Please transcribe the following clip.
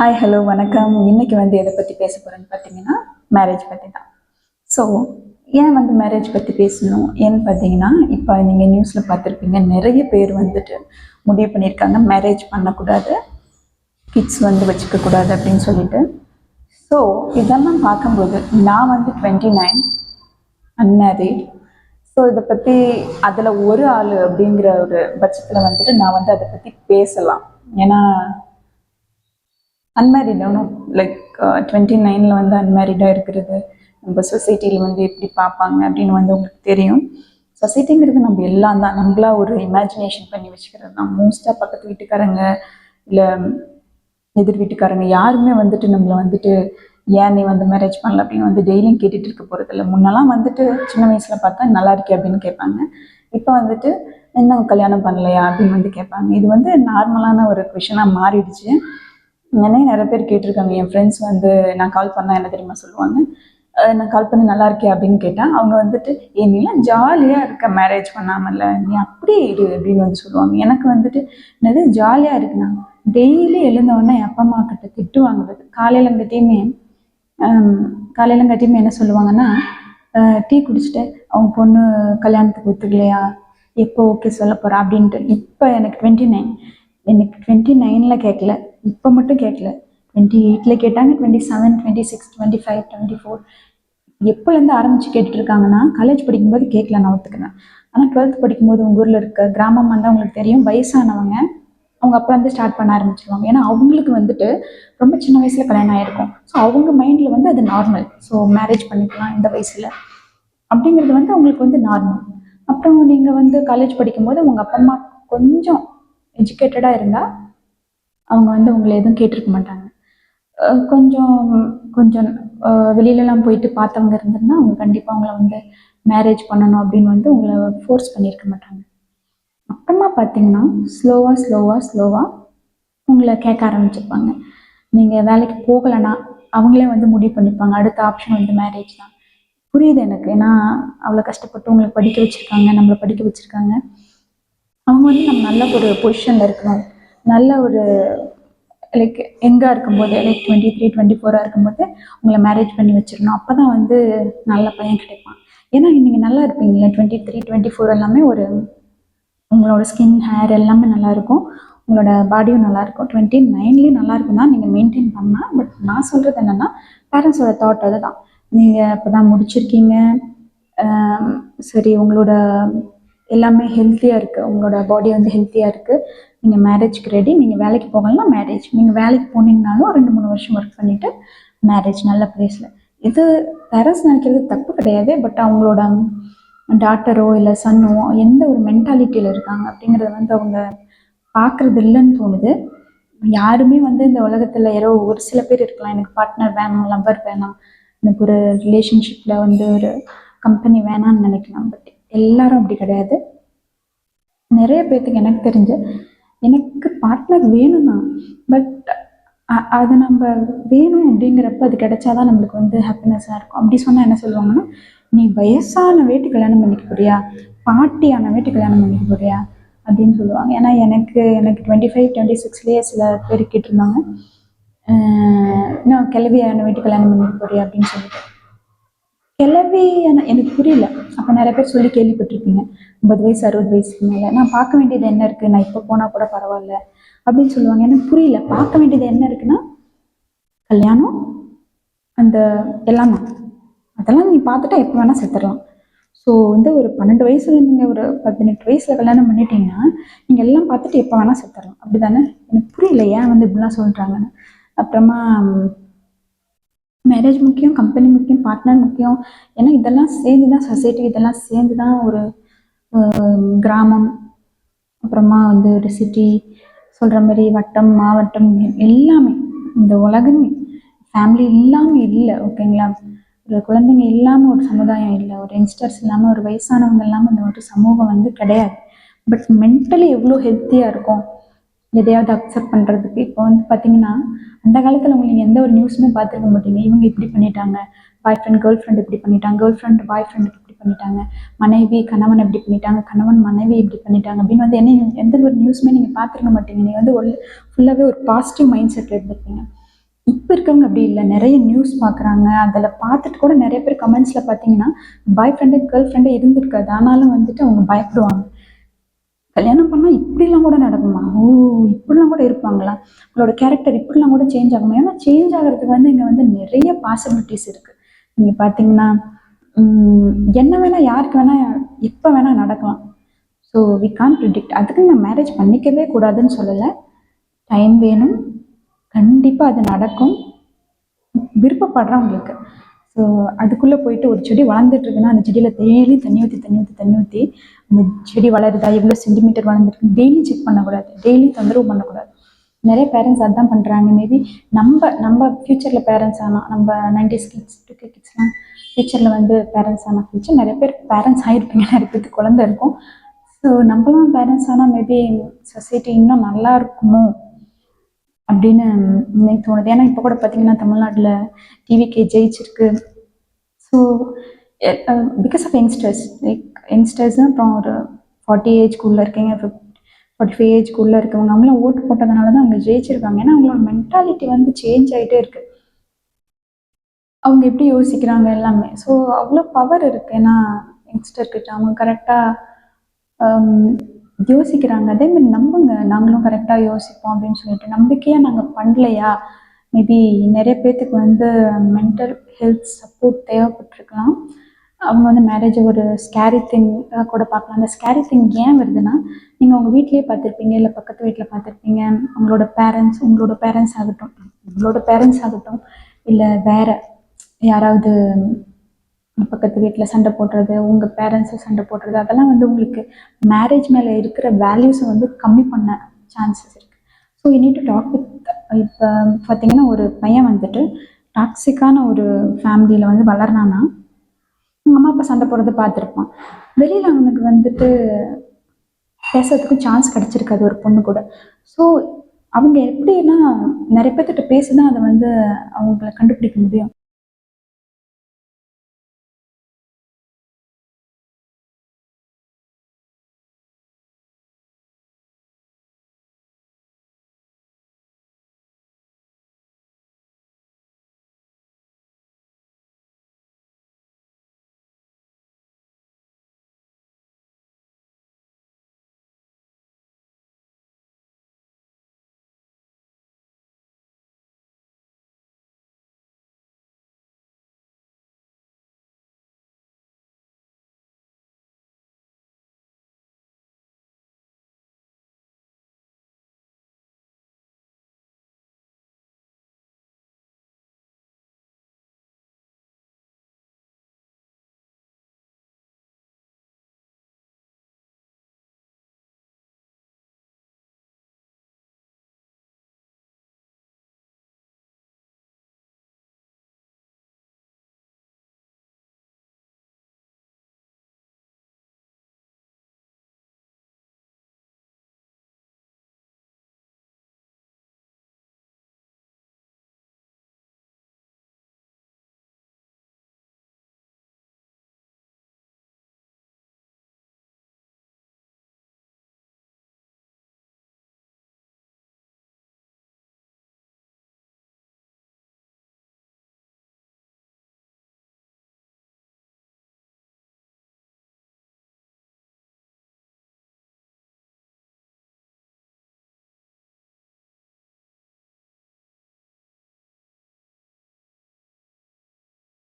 Hi hello வணக்கம். இன்னைக்கு எதை பற்றி பேச போகிறேன்னு பார்த்தீங்கன்னா மேரேஜ் பற்றி தான். ஸோ ஏன் மேரேஜ் பற்றி பேசணும் ஏன்னு பார்த்தீங்கன்னா, இப்போ நீங்கள் நியூஸில் பார்த்துருப்பீங்க, நிறைய பேர் முடிவு பண்ணியிருக்காங்க மேரேஜ் பண்ணக்கூடாது, கிட்ஸ் வச்சுக்கக்கூடாது அப்படின்னு சொல்லிட்டு. ஸோ இதெல்லாம் பார்க்கும்போது நான் 29 அன்மேரிட். ஸோ இதை பற்றி அதில் ஒரு ஆள் அப்படிங்கிற ஒரு பட்சத்தில் நான் அதை பற்றி பேசலாம். ஏன்னா அன்மேரிடானோ லைக் 29 அன்மேரிடாக இருக்கிறது நம்ம சொசைட்டியில் எப்படி பார்ப்பாங்க அப்படின்னு உங்களுக்கு தெரியும். சொசைட்டிங்கிறது நம்ம எல்லாம் தான், நம்மளா ஒரு இமேஜினேஷன் பண்ணி வச்சுக்கிறது தான். மோஸ்ட்டாக பக்கத்து வீட்டுக்காரங்க இல்லை எதிர் வீட்டுக்காரங்க யாருமே நம்மளை ஏன் நீ மேரேஜ் பண்ணல அப்படின்னு டெய்லியும் கேட்டுட்டு இருக்க போகிறதில்ல. முன்னெல்லாம் சின்ன வயசில் பார்த்தா நல்லா இருக்கே அப்படின்னு கேட்பாங்க. இப்போ என்ன கல்யாணம் பண்ணலையா அப்படின்னு கேட்பாங்க. இது நார்மலான ஒரு கொஷனாக மாறிடுச்சு. நிறைய பேர் கேட்டிருக்காங்க. என் ஃப்ரெண்ட்ஸ் நான் கால் பண்ணால் என்ன தெரியுமா சொல்லுவாங்க, நான் கால் பண்ணி நல்லா இருக்கேன் அப்படின்னு கேட்டேன். அவங்க நீலாம் ஜாலியாக இருக்க மேரேஜ் பண்ணாமல்ல, நீ அப்படியே இரு அப்படின்னு சொல்லுவாங்க. எனக்கு என்னது ஜாலியாக இருக்குண்ணா, டெய்லி எழுந்தவொடனே என் அப்பா அம்மா கிட்ட திட்டு வாங்குறது. காலையிலங்கட்டியுமே என்ன சொல்லுவாங்கன்னா, டீ குடிச்சிட்டு அவங்க பொண்ணு கல்யாணத்துக்கு ஒத்துக்கலையா, எப்போ ஓகே சொல்ல போகிறா அப்படின்ட்டு. இப்போ எனக்கு 29, எனக்கு 29 கேட்கல, இப்போ மட்டும் கேட்கல, 28 கேட்டாங்க, 27, 26, 25, 24 எப்போலேருந்து ஆரம்பித்து கேட்டுட்ருக்காங்கன்னா, காலேஜ் படிக்கும்போது கேட்கல, நான் ஒத்துக்கிறேன். ஆனால் 12th படிக்கும்போது உங்கள் ஊரில் இருக்க கிராமமாக இருந்தால் உங்களுக்கு தெரியும், வயசானவங்க அவங்க அப்போ ஸ்டார்ட் பண்ண ஆரம்பிச்சிருவாங்க. ஏன்னா அவங்களுக்கு ரொம்ப சின்ன வயசில் கல்யாணம் ஆகிருக்கும். ஸோ அவங்க மைண்டில் அது நார்மல். ஸோ மேரேஜ் பண்ணிக்கலாம் இந்த வயசில் அப்படிங்கிறது அவங்களுக்கு நார்மல். அப்புறம் நீங்கள் காலேஜ் படிக்கும்போது உங்கள் அப்பா அம்மா கொஞ்சம் எஜுகேட்டடாக இருந்தால் அவங்க உங்களை எதுவும் கேட்டிருக்க மாட்டாங்க. கொஞ்சம் கொஞ்சம் வெளியிலலாம் போயிட்டு பார்த்தவங்க இருந்திருந்தா அவங்க கண்டிப்பாக அவங்கள மேரேஜ் பண்ணணும் அப்படின்னு உங்களை ஃபோர்ஸ் பண்ணியிருக்க மாட்டாங்க. அப்புறமா பார்த்தீங்கன்னா ஸ்லோவாக உங்களை கேட்க ஆரம்பிச்சிருப்பாங்க. நீங்கள் வேலைக்கு போகலைன்னா அவங்களே முடிவு பண்ணிப்பாங்க, அடுத்த ஆப்ஷன் மேரேஜ் தான். புரியுது எனக்கு. ஏன்னா அவ்வளோ கஷ்டப்பட்டு உங்களை படிக்க வச்சுருக்காங்க, நம்மளை படிக்க வச்சுருக்காங்க. அவங்க நம்ம நல்ல ஒரு பொசிஷனில் இருக்கணும், நல்ல ஒரு லைக் எங்கே இருக்கும்போது லைக் 23, 24 இருக்கும்போது உங்களை மேரேஜ் பண்ணி வச்சிடணும். அப்போ தான் நல்ல பையன் கிடைப்பான். ஏன்னா நீங்கள் நல்லா இருப்பீங்களா 23, 24 எல்லாமே ஒரு உங்களோட ஸ்கின் ஹேர் எல்லாமே நல்லாயிருக்கும், உங்களோட பாடியும் நல்லாயிருக்கும். 29லேயும் நல்லா இருக்குன்னா நீங்கள் மெயின்டைன் பண்ணலாம். பட் நான் சொல்கிறது என்னென்னா, பேரண்ட்ஸோட தாட் அதுதான். நீங்கள் இப்போ தான் முடிச்சிருக்கீங்க, சரி உங்களோட எல்லாமே ஹெல்த்தியாக இருக்குது, உங்களோட பாடி ஹெல்த்தியாக இருக்குது, நீங்கள் மேரேஜ்க்கு ரெடி, நீங்கள் வேலைக்கு போகலாம் மேரேஜ், நீங்கள் வேலைக்கு போனீங்கனாலும் 2-3 வருஷம் ஒர்க் பண்ணிவிட்டு மேரேஜ் நல்ல பிளேஸில். இது பேரண்ட்ஸ் நினைக்கிறது தப்பு கிடையாது. பட் அவங்களோட டாட்டரோ இல்லை சன்னோ எந்த ஒரு மென்டாலிட்டியில் இருக்காங்க அப்படிங்கிறத அவங்க பார்க்குறது இல்லைன்னு தோணுது. யாருமே இந்த உலகத்தில் யாரோ ஒரு சில பேர் இருக்கலாம், எனக்கு பார்ட்னர் வேணாம், லவ்வர் வேணாம், எனக்கு ஒரு ரிலேஷன்ஷிப்பில் ஒரு கம்பெனி வேணான்னு நினைக்கலாம். பட் எல்லாரும் அப்படி கிடையாது. நிறைய பேர்த்துக்கு எனக்கு தெரிஞ்சு எனக்கு பார்ட்னர் வேணும் தான், பட் அது நம்ம வேணும் அப்படிங்கிறப்ப அது கிடைச்சாதான் நம்மளுக்கு ஹாப்பினஸ்ஸாக இருக்கும். அப்படி சொன்னால் என்ன சொல்லுவாங்கன்னா, நீ வயசான வேட்டு கல்யாணம் பண்ணிக்க போறியா, பாட்டியான வேட்டு கல்யாணம் பண்ணிக்க போறியா அப்படின்னு சொல்லுவாங்க. ஏன்னா எனக்கு 25, 26லேயே சில பேர் கேட்டிருந்தாங்க, இன்னும் கிளவியான வீட்டு கல்யாணம் பண்ணிக்க போறியா அப்படின்னு சொல்லிட்டு. கிளவி எனக்கு புரியல. அப்போ நிறைய பேர் சொல்லி கேள்விப்பட்டிருப்பீங்க, 50 வயசு 60 வயசுக்கு மேலே நான் பார்க்க வேண்டியது என்ன இருக்குது, நான் இப்போ போனால் கூட பரவாயில்ல அப்படின்னு சொல்லுவாங்க. எனக்கு புரியல. பார்க்க வேண்டியது என்ன இருக்குன்னா, கல்யாணம் அந்த எல்லாம் தான், அதெல்லாம் நீ பார்த்துட்டா எப்போ வேணால் செத்துடலாம். ஸோ ஒரு 12 வயசுல நீங்கள் ஒரு 18 வயசில் கல்யாணம் பண்ணிட்டீங்கன்னா நீங்கள் எல்லாம் பார்த்துட்டு எப்போ வேணால் செத்துடலாம். அப்படி தானே? எனக்கு புரியல ஏன் இப்படிலாம் சொல்கிறாங்கன்னு. அப்புறமா மேரேஜ் முக்கியம், கம்பெனி முக்கியம், பார்ட்னர் முக்கியம். ஏன்னா இதெல்லாம் சேர்ந்து தான் சொசைட்டி, இதெல்லாம் சேர்ந்து தான் ஒரு கிராமம், அப்புறமா ஒரு சிட்டி, சொல்கிற மாதிரி வட்டம், மாவட்டம், எல்லாமே இந்த உலகமே. ஃபேமிலி இல்லாமல் இல்லை, ஓகேங்களா? ஒரு குழந்தைங்க இல்லாமல் ஒரு சமுதாயம் இல்லை, ஒரு யங்ஸ்டர்ஸ் இல்லாமல், ஒரு வயசானவங்க இல்லாமல் இந்த ஒரு சமூகம் கிடையாது. பட் மென்டலி எவ்வளோ ஹெல்த்தியாக இருக்கும் எதையாவது அக்செப்ட் பண்ணுறதுக்கு. இப்போ பார்த்தீங்கன்னா, அந்த காலத்தில் நீங்கள் எந்த ஒரு நியூஸுமே பார்த்துருக்க மாட்டீங்க. இவங்க இப்படி பண்ணிட்டாங்க, பாய் ஃப்ரெண்ட் கேர்ள் ஃப்ரெண்ட் இப்படி பண்ணிட்டாங்க, கேர்ள் ஃப்ரெண்ட் பாய் ஃப்ரெண்டுக்கு இப்படி பண்ணிட்டாங்க, மனைவி கணவன் எப்படி பண்ணிட்டாங்க, கணவன் மனைவி இப்படி பண்ணிட்டாங்க அப்படின்னு என்ன எந்த ஒரு நியூஸுமே நீங்கள் பார்த்துருக்க மாட்டீங்க. நீங்கள் ஃபுல்லாகவே ஒரு பாசிட்டிவ் மைண்ட் செட்டில் இருந்திருப்பீங்க. இப்போ இருக்கவங்க அப்படி இல்லை, நிறைய நியூஸ் பார்க்குறாங்க. அதில் பார்த்துட்டு கூட நிறைய பேர் கமெண்ட்ஸில் பார்த்தீங்கன்னா பாய் ஃப்ரெண்டு கேர்ள் ஃப்ரெண்டே இருந்திருக்காது, ஆனாலும் வந்துட்டு அவங்க பயப்படுவாங்க. கல்யாணம் பண்ணால் இப்படிலாம் கூட நடக்குமா, ஓ இப்படிலாம் கூட இருப்பாங்களா, அவங்களோட கேரக்டர் இப்படிலாம் கூட சேஞ்ச் ஆகுமா. ஏன்னா சேஞ்ச் ஆகிறதுக்கு வந்து இங்கே வந்து நிறைய பாசிபிலிட்டிஸ் இருக்குது. நீங்கள் பார்த்தீங்கன்னா என்ன வேணால் யாருக்கு வேணால் எப்போ வேணால் நடக்கலாம். So we can predict. அதுக்கு நான் மேரேஜ் பண்ணிக்கவே கூடாதுன்னு சொல்லலை. டைம் வேணும், கண்டிப்பாக அது நடக்கும் விருப்பப்படுறவங்களுக்கு. ஸோ அதுக்குள்ளே போயிட்டு ஒரு செடி வளர்ந்துட்டு இருக்குன்னா அந்த செடியில் டெய்லி தண்ணி ஊற்றி தண்ணி ஊற்றி தண்ணி ஊற்றி அந்த செடி வளருதா, எவ்வளோ சென்டிமீட்டர் வளர்ந்துருக்கு டெய்லி செக் பண்ணக்கூடாது, டெய்லி தொந்தரவு பண்ணக்கூடாது. நிறைய பேரண்ட்ஸ் அதான் பண்ணுறாங்க. மேபி நம்ம ஃப்யூச்சரில் பேரண்ட்ஸ் ஆனால், நம்ம 90s கிட்ஸ் 2K கிட்ஸ்லாம் ஃப்யூச்சரில் வந்து பேரண்ட்ஸ் ஆனால், ஃப்யூச்சர் நிறைய பேர் பேரண்ட்ஸ் ஆகிருப்பீங்க, நிறைய பேருக்கு குழந்தை இருக்கும். ஸோ நம்மளாம் பேரண்ட்ஸ் ஆனால் மேபி சொசைட்டி இன்னும் நல்லா இருக்குமோ அப்படின்னு எனக்கு தோணுது. ஏன்னா இப்போ கூட பார்த்தீங்கன்னா தமிழ்நாட்டில் டிவிகே ஜெயிச்சிருக்கு. So because of youngsters, like youngsters அப்புறம் ஒரு 40 ஏஜ்க்குள்ளே இருக்கீங்க, 45 ஏஜ்க்குள்ளே இருக்கவங்க அவங்களாம் ஓட்டு போட்டதுனால தான் அவங்க ஜெயிச்சிருக்காங்க. ஏன்னா அவங்களோட மென்டாலிட்டி வந்து சேஞ்ச் ஆகிட்டே இருக்கு, அவங்க எப்படி யோசிக்கிறாங்க எல்லாமே. ஸோ அவ்வளோ பவர் இருக்குது. ஏன்னா யங்ஸ்டர்கிட்ட அவங்க கரெக்டாக யோசிக்கிறாங்க. அதே மாதிரி நம்புங்க, நாங்களும் கரெக்டாக யோசிப்போம் அப்படின்னு சொல்லிட்டு நம்பிக்கையாக நாங்கள் பண்ணலையா, மேபி நிறைய பேர்த்துக்கு வந்து மென்டல் ஹெல்த் சப்போர்ட் தேவைப்பட்டிருக்கலாம். அவங்க வந்து மேரேஜை ஒரு ஸ்கேரி திங் கூட பார்க்கலாம். அந்த ஸ்கேரி திங் ஏன் வருதுன்னா, நீங்கள் உங்கள் வீட்லேயே பார்த்துருப்பீங்க, இல்லை பக்கத்து வீட்டில் பார்த்துருப்பீங்க, உங்களோட பேரண்ட்ஸ் ஆகட்டும், உங்களோட பேரண்ட்ஸ் ஆகட்டும், இல்லை வேற யாராவது பக்கத்து வீட்டில் சண்டை போடுறது, உங்கள் பேரண்ட்ஸை சண்டை போடுறது, அதெல்லாம் வந்து உங்களுக்கு மேரேஜ் மேலே இருக்கிற வேல்யூஸை வந்து கம்மி பண்ண சான்சஸ் இருக்குது. So you need to talk with. இப்போ பார்த்தீங்கன்னா ஒரு பையன் வந்துட்டு டாக்ஸிக்கான ஒரு ஃபேமிலியில் வந்து வளர்னான்னா உங்கள் அம்மா அப்பா சண்டை போடுறதை பார்த்துருப்பான். வெளியில் அவனுக்கு வந்துட்டு பேசுறதுக்கும் சான்ஸ் கிடச்சிருக்காது ஒரு பொண்ணு கூட. ஸோ அவங்க எப்படின்னா நிறைய பேர்த்திட்ட பேசி தான் அதை வந்து அவங்கள கண்டுபிடிக்க முடியும்.